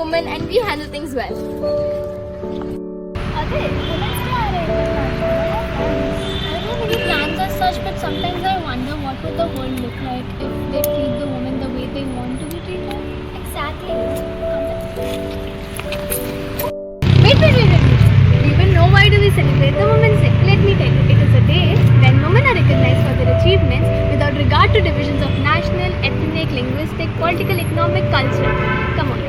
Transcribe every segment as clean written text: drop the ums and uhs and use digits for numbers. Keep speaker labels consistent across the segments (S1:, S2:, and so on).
S1: women and we handle things well.
S2: Ade, Women's Day are international. I don't have any plans as such, but sometimes I wonder what would the world look like if they treat the women the way they want to be treated. Exactly.
S1: Wait. Do you even know why do we celebrate the Women's Day? Let me tell you, it is a day when women are recognized for their achievements without regard to divisions of national, ethnic, linguistic, political, economic, cultural. Come on.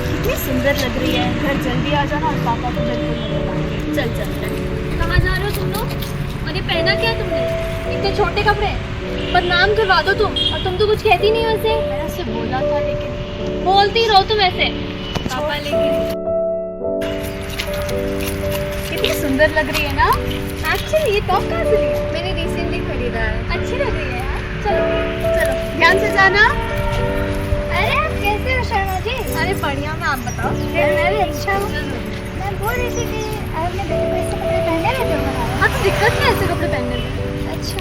S2: कितनी सुंदर लग रही है. घर जल्दी आ जाना और पापा को बिल्कुल नहीं बताएंगे.
S1: चल. कहाँ जा रहे हो तुम लोग? और ये पहना क्या तुमने? इतने छोटे कपड़े. बदनाम करवा दो तुम. और तुम तो कुछ कहती नहीं वैसे.
S2: मैंने उससे बोला था लेकिन
S1: बोलती रहो तुम ऐसे. पापा लेके.
S2: कितनी सुंदर लग रही है ना.
S1: एक्चुअली ये टॉप कहाँ से लिया? मैंने रिसेंटली खरीदा है. अच्छी लग रही है यार. चलो.
S2: ध्यान से जाना.
S1: अरे आप कैसे हो शर्मा जी? अरे बढ़िया. मैं आप बताओ.
S2: मैं भी अच्छा हूँ. मैं बोल रही थी कि आप अपने बेटे को ऐसे कपड़े पहने रहते हो.
S1: हाँ तो दिक्कत नहीं ऐसे कपड़े पहनने में.
S2: अच्छा.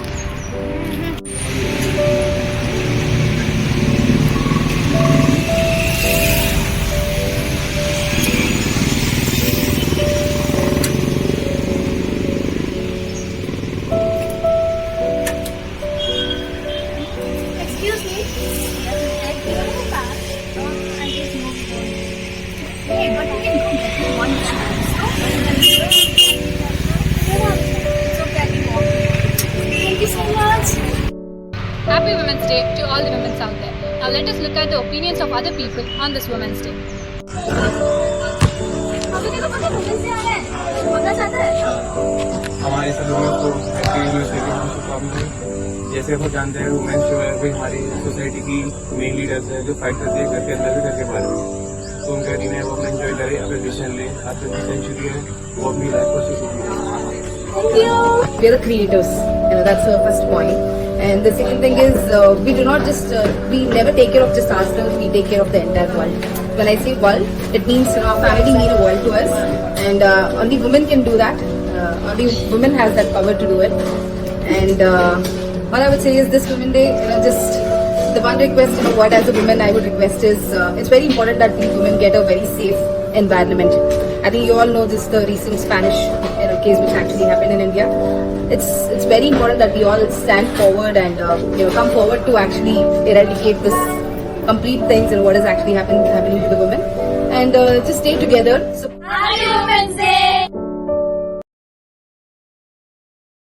S1: Excuse me.
S2: Hey, but you can go get me one chance. Thank you so much.
S3: Happy Women's Day to all the women out there. Now let us look at the opinions of other people on this Women's Day.
S1: अभी देखो पता Women's Day आ रहा है. बोलना चाहता है?
S4: हमारे सभी लोग को जैसे हम जानते हैं वुमेन्स जो है वे हमारी सोसाइटी की मेन लीडर्स है जो फाइट करती है घर के अंदर भी घर के बाहर भी. तो उनका दिन है वो अपना एंजॉय करें अपने डिसीजन ले. आज की सेंचुरी है वो अपनी लाइफ को
S1: Thank you.
S5: We are the creators, that's the first point. And the second thing is, we do not just, we never take care of just ourselves, we take care of the entire world. When I say world, it means our family mean a world to us. And only women can do that. Only women has that power to do it. And all I would say is this Women's Day, just the one request, what as a woman I would request is, it's very important that we women get a very safe environment. I think you all know this, the recent Spanish case which actually happened in India. It's very important that we all stand forward and come forward to actually eradicate this complete things and what is actually happening to the women, and just stay together. So.